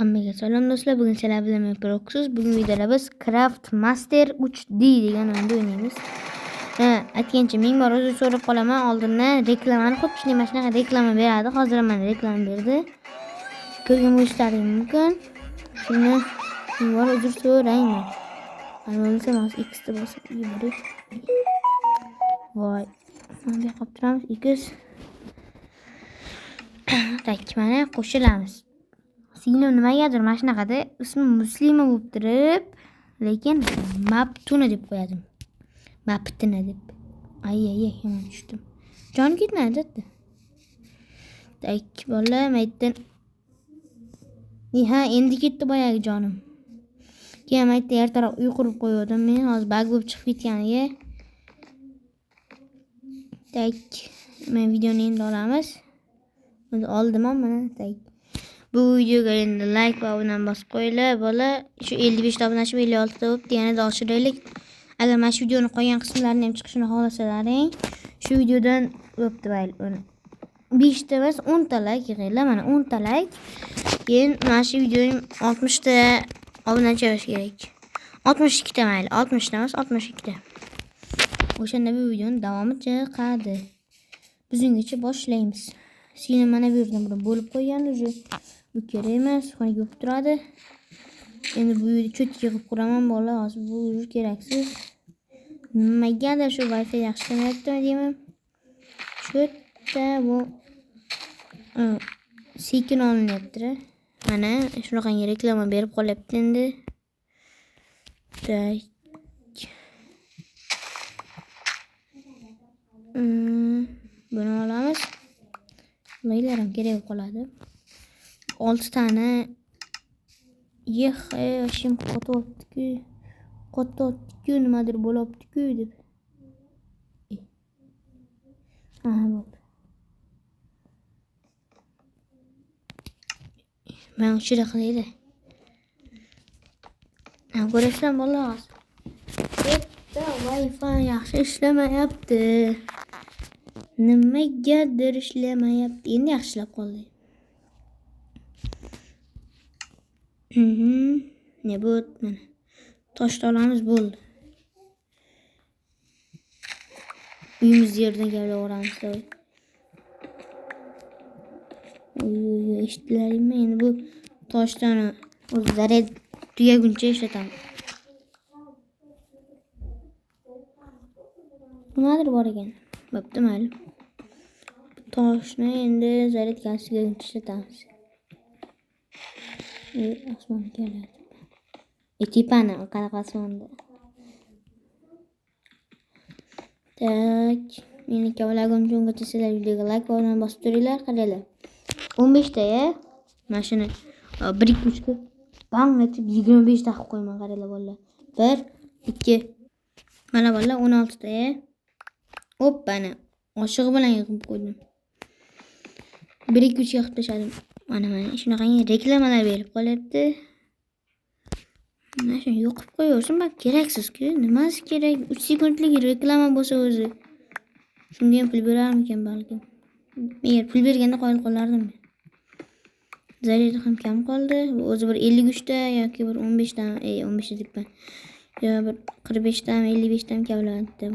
Hammaga salom do'stlar. Bugun sizlar bilan men Proxus. Bugun videoda biz Craft Master 3D degan o'yinda o'ynaymiz. Aytgancha ming bor o'zi so'rab qolaman. Oldindan reklamani xuddi mana shunaqa reklama beradi. Hozir mana reklama berdi. Ko'rgan bo'lishlaring mumkin. Shuni ming bor uzr so'rayman. Mana bo'lsa mas X da bosib yuborib. Voy. Bunga qolib turamiz. X. Tak, mana qo'shilamiz. Singlim nimagadir mana shunaqada ismi Muslima bo'lib turib, lekin Maptuna deb qo'yadim. Maptuna deb. Ay yomon tushdim. Jon ketmadi. Tak, bola maytdan. Endi ketdi boyagi jonim. Keyin maytda ertaroq uy qurib qo'ydim men, hozir bug bo'lib chiqib ketganiga. Tak, men videoni endi olamiz. O'zi oldim mana tak. Bu videoga endi like va obunani bosib qo'yinglar. Bola shu 55 ta obunachi 56 ta bo'libdi. Yanada oshiraylik. Agar mana shu videoni qolgan qismlarini ham chiqishini xohlasalaring, shu videodan bo'pti mayli. 5 ta emas 10 ta like yig'inglar. Mana 10 ta like. Keyin mana shu videoning 60 ta obunachi bo'lishi kerak. 62 ta mayli. 60 ta emas 62 ta. O'shanda bu videoning davomi chiqadi. Bizungacha boshlaymiz. Seni mana bu yerdan buni bo'lib qo'ygan уже. Bu kerak emas, xonaga bo'lib turadi. Endi bu yerda cho'tga qilib quraman bola, hozir bu keraksiz. Nimaga shu Wi-Fi yaxshi ishlamayaptimi deyman. Cho'tda bu sekin olinyapti. Mana shunaqangi reklama berib qolyapti endi. Tak. Buni olamiz. Maylarim kerak qoladi. 6 tane shim qotibdi-ku, nimadir bo'libdi-ku deb. Bo'ldi. Men shira qilaydi. Ko'rasizlar bola. Bitta Wi-Fi yaxshi ishlamayapti. Nimagadir ishlamayapti. Endi yaxshilab qoldi. Ne bu? Mana toshlarimiz bo'ldi. Uyimiz yerdan gavlaveramiz. Eshitdilaringmi? Endi bu toshlarni o'z zaryad tugaguncha ishlataman. Nimadir bor ekan. Bo'pti mayli. Toshni endi zaryadkasiga ishlatamiz. Osmon keladi. Tepani qanaqa osmonda. Tak, meni kavlagimcha ungacha sizlar videoga like va uni bosib turinglar, qaranglar. 15 ta mana shuni 1-2 ga bang etib 25 ta qilib qo'yman, qaranglar bolalar. 1 2 mana bolalar 16 ta. Hoppana, oshig'i bilan yig'ib qo'ydim. 1-2 ga qilib tashladim. Mana shunaqangi reklamalar berib qolyapti. Mana shuni yo'qib qo'yaversin, bak keraksiz-ku. Nimasi kerak? 3 sekundlik reklama bo'lsa o'zi. Shunga ham pul berarmikan balki. Men pul berganda qoyil qolardim. Zaryadi ham kam qoldi. O'zi bir 53 ta yoki bir 15 ta, 15 ta debman. Yo bir 45 ta, 55 ta kavladi.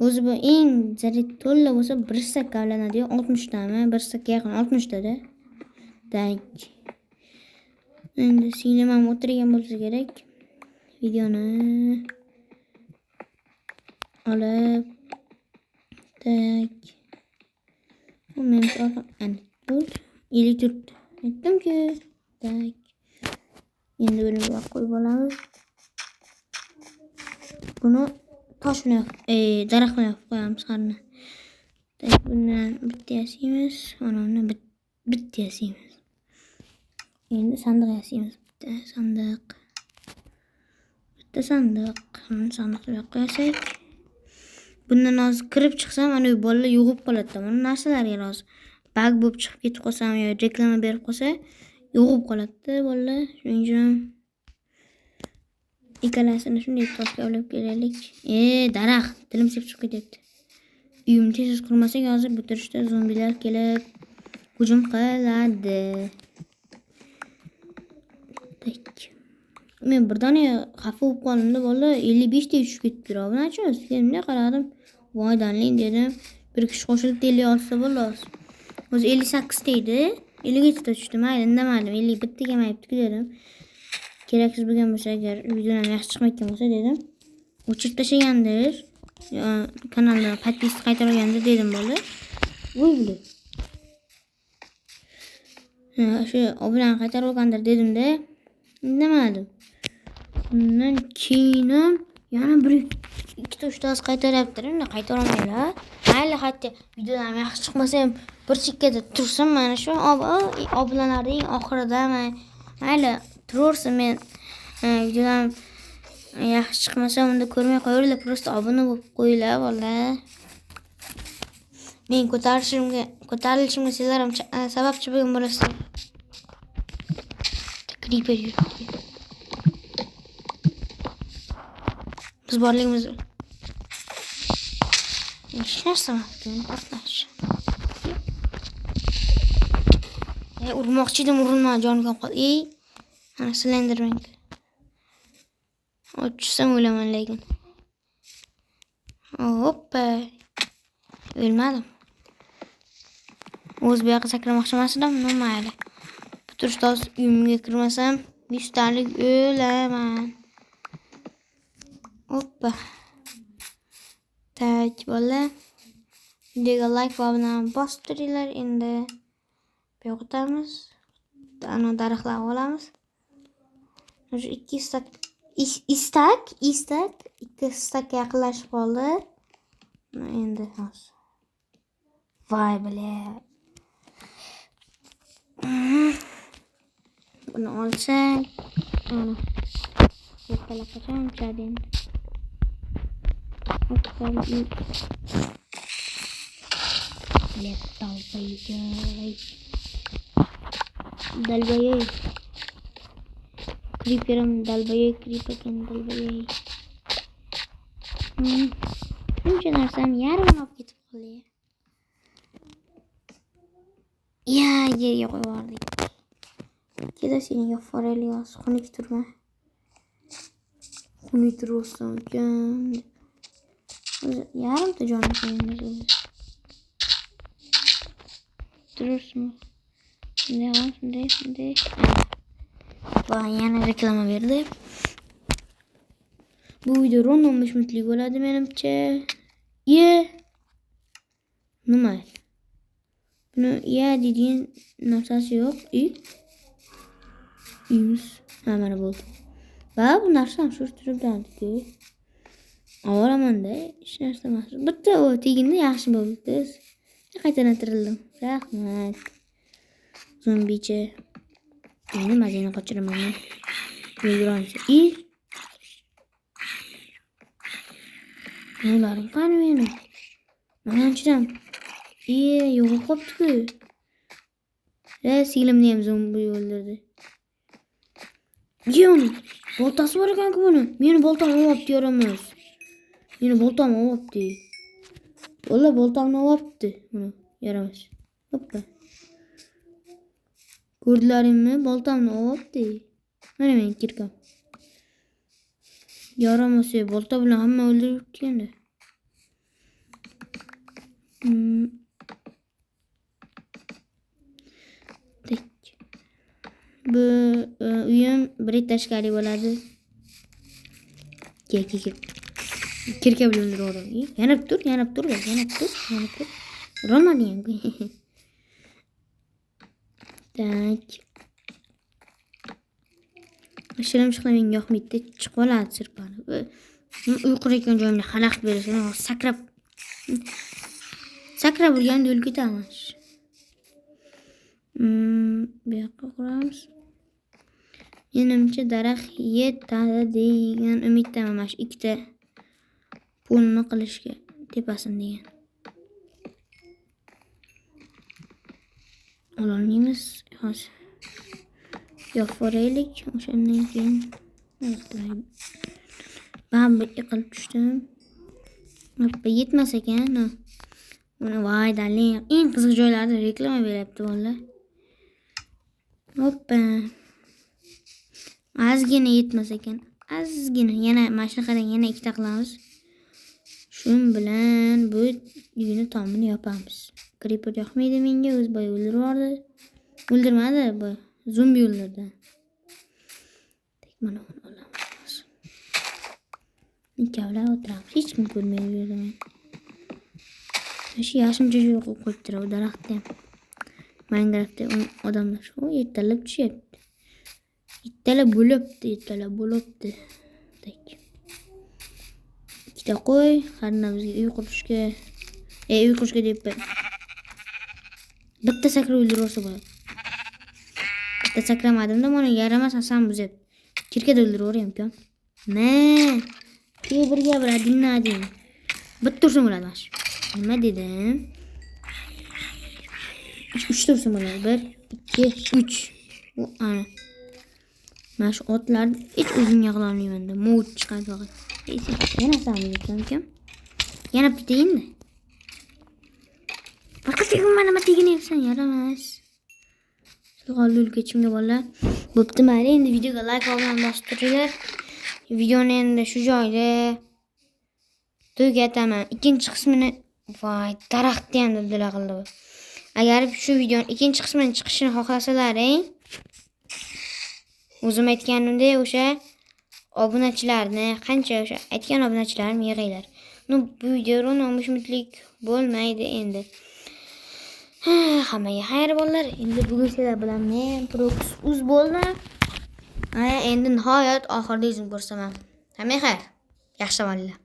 O'zi bu eng zaryad to'la bo'lsa 1 sak kavlanadi, 60 tami, 1 sakka yaqin 60 ta da. Tak. Endi singlim ham o'tirgan bo'lsa kerak. Videoni olib tak. Men bu elektr aytdim-ku. Tak. Endi buni qo'yib olamiz. Buni toshni daraxtni qo'yamiz qarni. Tak, bundan bitta yasaymiz, mana bitta yasaymiz. Endi sandiq yasaymiz. Bitta sandiq. Sandiqga qo'yasak. Bundan hozir kirib chiqsam, ana bu bolalar yo'g'ib qoladi. Mana narsalarga hozir bug bo'lib chiqib ketib qolsam yo reklama berib qolsa, yo'g'ib qoladi bolalar. Shuning uchun ikkalasini shunday toshga olib kelaylik. Daraxt, tilim sep chiqib ketyapti. Uyimni tez qurmasak hozir bitirishda zombilar kelib hujum qiladi. Men birdaniga xafa bo'lib qoldim bola 55 ta tushib ketdi. Bunachi menga qaradim. Voy danling dedim. Bir kishi qo'shilib 56 ta bo'ldi. O'zi 58 ta edi. 50 ta tushdi. Mayli, indamadim. 51 ta kelmayapti dedim. Keraksiz bo'lgan bo'lsa agar videolar yaxshi chiqmayotgan bo'lsa dedim. O'chirib tashlagandir. Kanalda podpis qaytargandir dedim bola. Voy bile. Shu obunani qaytarib olgandir dedim-da. Indamadim. Bundan keyin yana bir ikki ta uchtasi qaytaryapti. Unda qaytarolmaylar. Mayli hatto videolar yaxshi chiqmasa ham bir chekkada tursin mana shu obunalarning oxirida mayli tursin. Men videolar yaxshi chiqmasa unda ko'rmay qo'yinglar, просто obuna bo'lib qo'yinglar bola. Men ko'tarilishimga sizlar ham sababchi bo'lgan bo'lasizlar. Creeper yuribdi. Biz borligimiz hech narsa portlash. Urmoqchi edim, urilma jonim qoldi. Ana Slenderman. Ochsam o'laman lekin. Hoppa. O'lmadim. O'z bu yoqqa sakramoqchi emasdim, mayli. Bu turishda uyimga kirmasam 100 talik o'laman. Hoppa. Tak bola. Videoga like va obunani bosib turinglar. Endi bu yoqqa o'tamiz. Ana daraxtlarni olamiz. O'sha 2 stak yaqinlashib qoldi. Endi hozir. Voy bile. Buni olsak, ana. Yo'qlar qachon uchadi endi. Dalbayay. Creeperim dalbayay, creeperken dalbayay. Shuncha narsam yarmini olib ketib qoldi. Yerga qo'yib yubordik. Keda senga Forelios xunuk turma. Xunuk tursan ekan. Yarimta jonim qo'yamiz. Turursun. Shunday. Va yana reklama berdi. Bu video 15 minutlik bo'ladi menimcha. Nima? Buni deydigan narsasi yo'q. Uyimiz mana bo'ldi. Va bu narsam shu turibdi-ku. Avvalamanda hech narsa emas. Bitta o teginda yaxshi bo'ldi. Qaytadan tirildim. Rahmat. Zombicha. Endi mazani qochiraman. Yurgancha. Nolarim qani meni? Mananchidan. Yo'q qopti-ku. Singlimni ham zombi o'ldirdi. Jon, boltasi bor ekan-ku buni. Meni boltamni olibdi yoramiz. Meni boltamni olibdi. Bola boltamni olibdi. Buni yoramiz. Hoppa. Ko'rdlaringmi? Boltamni olibdi. Mana men kirkam. Yaramasa bolta bilan hamma o'ldirib ketganda. Bu uyim bir tashkari bo'ladi. Kel. Kirka bilan o'ldirdim. Yanib tur. Romadiyam. Tak. Shilim chiqib menga yoqmaydi. Chiqib oladi sirpanib. Uyqurayotgan joyimda xalaqit berishini sakrab urganda o'lib ketaman. Bu yoqqa quramiz. Menimcha daraxt yetadi degan umiddaman. Mana shu ikkita pulni qilishga tepasin degan. Ololmaymiz hozir. Yo'q, foraylik. O'shandan keyin ben bir yiqilib tushdim. Hoppa, yetmas ekan. Buni voy dalling. Eng qiziq joylarda reklama beryapti vallahi. Hoppa. Ozgina yetmas ekan. Ozgina. Yana mashina qarang, yana ikkita qilamiz. Shun bilan bu uyni tomini yopamiz. Creeper yoqmaydi menga, o'z boy o'ldirib. O'ldirmadi bu. Zombi o'ldirdi. Mana buni olamiz. Ikkovlar o'tiramiz. Hech kim ko'rmaydi bu yerda men. Shu yashimcha yo'q qo'yib turadi daraxtda ham. Minecraftda odamlar shu ertalab tushyapti. Ertalab bo'libdi. Tak. Ikkita qo'y, qarinamizga uy qurishga, uy qurishga deb bitta sakra o'ldirib olsa bo'ladi. Bitta sakramadim-da, mana yaramas Hasan buzib. Kirkada o'ldirib o'rayapman. Ne? Bir gapiradi, dinlading. Bitta ursam bo'ladi mana. Nima dedim? 3 tursin bo'ladi. 1 2 3. Ana. Mana shu otlarni hech o'zim yig'ila olmayman-da. Mut chiqadi faqat. Yana samimlikam. Yana bitta endi. Faqat nima teginyapsan, yaramas. Qoldi kechimga bolalar. Bo'pti, mayli, endi videoga like bilan bosib turinglar. Videoni endi shu joyda tugataman. Ikkinchi qismini voy, daraxtni ham dildila qildi bu. Agar shu videoning ikkinchi qismini chiqishini xohlasalaring, o'zim aytganimdek o'sha obunachilarni, qancha o'sha aytgan obunachilarim yig'inglar. Bu video nomushmitlik bo'lmaydi endi. Hammaga xayr bolalar. Endi bugun sizlar bilan men Prox bo'ldim. Endi nihoyat oxirida yuzim ko'rsaman. Hammaga xayr. Yaxshi bo'linglar.